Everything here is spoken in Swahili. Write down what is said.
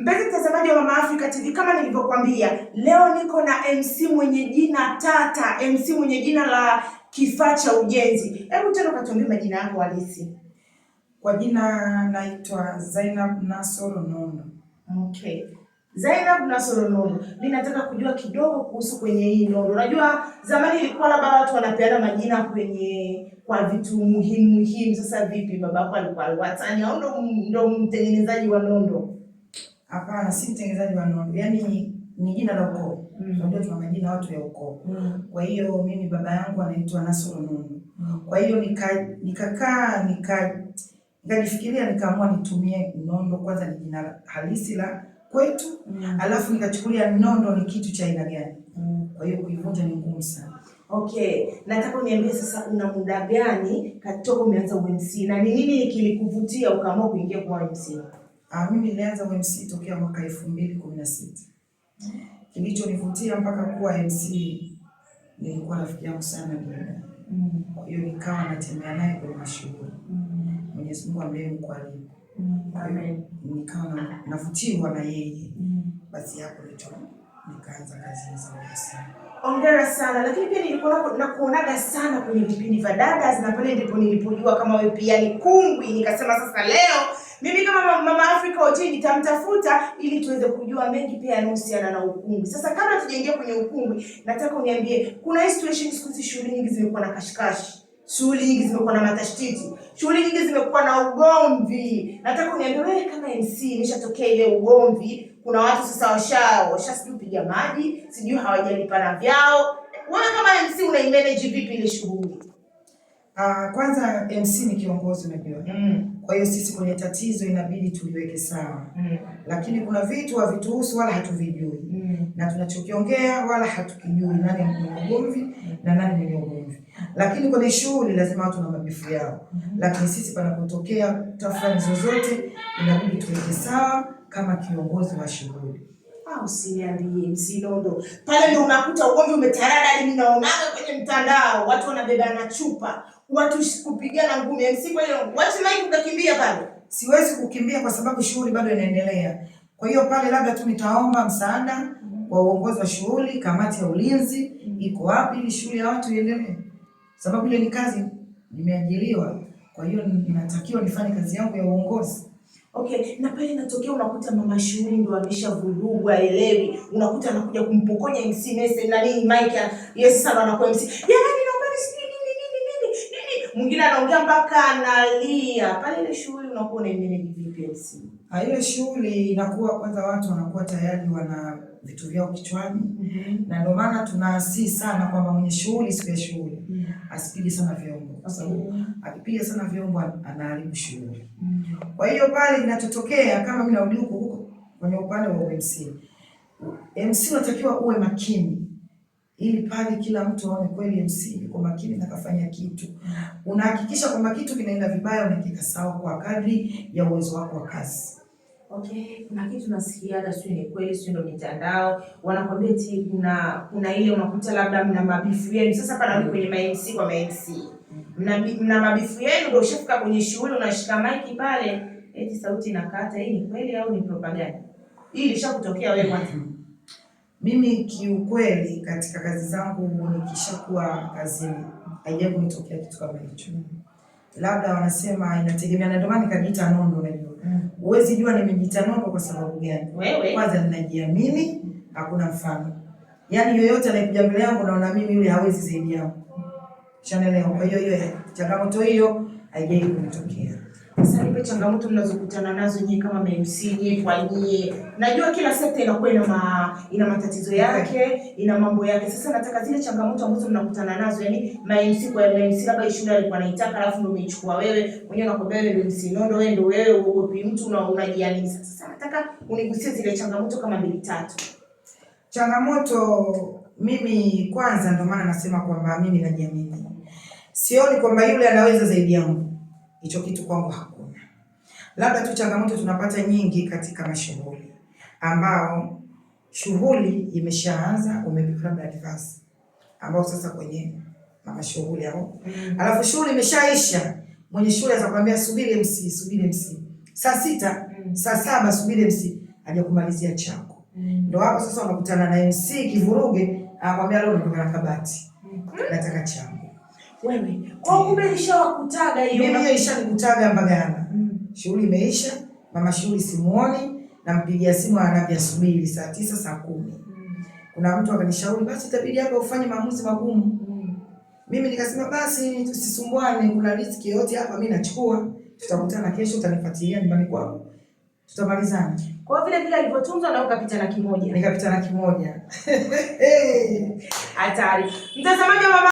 Mpenzi mtazamaji wa Mama Africa TV, kama nilivyokuambia, leo niko na MC mwenye jina tata, MC mwenye jina la kifaa cha ujenzi. Hebu tena katuambie majina yako halisi. Kwa jina naitwa Zainab Nasoro Nondo. Okay. Zainab Nasoro Nondo. Ninataka kujua kidogo kuhusu kwenye hii Nondo. Unajua zamani ilikuwa labda watu wanapeana majina kwa vitu muhimu. Sasa vipi, babako alikuwa watani au ndo mtengenezaji wa Nondo? Hapana, si mtengenezaji wa Nondo. Yaani ni jina la ukoo. Unajua tuna majina watu ya ukoo. Kwa hiyo mimi baba yangu anaitwa Nasoro Nondo. Kwa hiyo nikajifikiria nikaamua nitumie Nondo. Kwanza ni jina halisi la kwetu, alafu nikachukulia Nondo ni kitu cha aina gani. Kwa hiyo kuivunja ni ngumu sana. Okay, nataka uniambie sasa una muda gani katoka umeanza UMC na ni nini kilikuvutia ukaamua kuingia kwa UMC? Mimi nilianza UMC tokea mwaka 2016. Kilichonivutia mpaka kuwa MC, nilikuwa rafiki yangu sana dada. Kwa hiyo nikawa natembea naye kwenye mashughuli. Mwenyezi Mungu amlinde kwa alipo. Amen. Nikawa navutiwa na yeye. Basi hapo nikaanza kazi za UMC. Hongera sana, lakini pia nilikuwa nakuonaga sana kwenye vipindi vya dada, na pale ndipo nilipojua kama wewe pia ni kungwi. Nikasema sasa leo mimi kama Mama Africa OG nitamtafuta ili tuweze kujua mengi pia yanayohusiana na ukungwi. Sasa kabla tujaingia kwenye ukungwi, nataka uniambie kuna situation siku hizi shughuli nyingi zimekuwa na kashikashi. Shughuli nyingi zimekuwa na matashtiti. Shughuli nyingi zimekuwa na ugomvi. Nataka uniambie wewe kama MC imeshatokea ile ugomvi, kuna watu sasa sijui piga maji, sijui hawajalipana vyao. Wewe kama MC unaimanage vipi ile shughuli? Kwanza MC ni kiongozi unajua. Kwa hiyo sisi kwenye tatizo inabidi tuliweke sawa. Lakini kuna vitu havituhusu wala hatuvijui. Na tunachokiongea wala hatukijui nani mwenye ugomvi na nani mwenye ugomvi. Lakini kwenye shughuli lazima watu na mabifu yao. Lakini sisi panapotokea tafrani zozote inabidi tuweke sawa kama kiongozi wa shughuli. Usiniambie MC Nondo. Pale ndio unakuta ugomvi umetarada hadi mimi naonaga kwenye mtandao watu wanabebana chupa, watu kupigana ngumi. MC kwa hiyo wacha mimi kukimbia pale. Siwezi kukimbia kwa sababu shughuli bado inaendelea. Kwa hiyo pale labda tu nitaomba msaada wa uongozi wa shughuli, kamati ya ulinzi iko wapi ili shughuli ya watu iendelee. Sababu ile ni kazi nimeajiriwa. Kwa hiyo ninatakiwa nifanye kazi yangu ya uongozi. Okay, na pale inatokea unakuta mama shughuli ndio ameshavurugwa elewi, unakuta anakuja kumpokonya MC message na nini mic ya yes sana anakuwa MC. Jamani naomba nini. Mwingine anaongea mpaka analia. Pale ile shughuli unakuwa unaimanage vipi MC? Ile shughuli inakuwa kwanza watu wanakuwa tayari wana vitu vyao kichwani. Na ndio maana tunaasii sana kwamba mwenye shughuli siku ya shughuli asipige sana vyombo. Kwa sababu akipiga sana vyombo anaharibu shughuli. Kwa hiyo pale inatotokea kama mimi narudi huko kwenye upande wa MC. MC unatakiwa uwe makini ili pale kila mtu aone kweli MC yuko makini na kafanya kitu. Unahakikisha kwamba kitu kinaenda vibaya unakika sawa kwa kadri ya uwezo wako wa kazi. Okay, kuna kitu nasikia sio ni kweli, sio ndo mitandao wanakwambia eti kuna ile unakuta labda mna mabifu yenu. Sasa pana kwenye MC kwa MC. Mna mabifu yenu ndio ushafika kwenye shughuli unashika mic pale eti sauti inakata. Hii ni kweli au ni propaganda? Hii ilishakutokea wewe kwanza? Mimi kiukweli katika kazi zangu nikishakuwa kazini haijawahi kunitokea kitu kama hicho. Labda wanasema inategemea na ndio maana nikajiita Nondo unajua. Huwezi jua nimejiita Nondo kwa sababu gani. Kwanza ninajiamini, hakuna mfano. Yaani yoyote anayekuja mbele yangu naona mimi yule hawezi zaidi yangu. Chanelewa. Kwa hiyo changamoto hiyo haijawahi kunitokea. Sasa nipe changamoto mnazokutana nazo nyinyi kama MC nyinyi kwa nyinyi. Najua kila sekta inakuwa ina matatizo yake, ina mambo yake. Sasa nataka zile changamoto ambazo mnakutana nazo, yani MC kwa MC labda shule alikuwa anaitaka alafu ndio umeichukua wewe, mwenyewe unakwambia wewe ndio MC Nondo, wewe ndio wewe uogopi mtu unajiamini. Sasa nataka unigusie zile changamoto kama 2-3. Changamoto mimi kwanza ndio maana nasema kwamba mimi najiamini. Sioni kwamba yule anaweza zaidi yangu. Hicho kitu kwangu hakuna. Labda tu changamoto tunapata nyingi katika mashughuli. Ambao shughuli imeshaanza umepika labda advance. Ambao sasa kwenye mashughuli hao. Alafu shughuli imeshaisha. Mwenye shughuli atakwambia subiri MC. Saa 6, saa 7 subiri MC. hajakumalizia chako. Ndio hapo sasa unakutana na MC kivuruge, anakuambia leo ndio na kabati. Nataka changu. Wewe, kwa kumbe ilishawakutaga hiyo. Mimi hiyo ishanikutaga Mbagala. Shughuli imeisha, mama shughuli simuoni, nampigia simu ananiambia subiri saa 9 saa 10. Kuna mtu akanishauri basi itabidi hapa ufanye maamuzi magumu. Mimi nikasema basi tusisumbuane, kuna riski yote hapa mimi nachukua. Tutakutana kesho, utanifuatilia nyumbani kwangu. Tutamalizana. Kwa vile vile alivyotunzwa na ukapita na kimoja. Nikapita na kimoja. Hatari. Mtazamaji wa Mama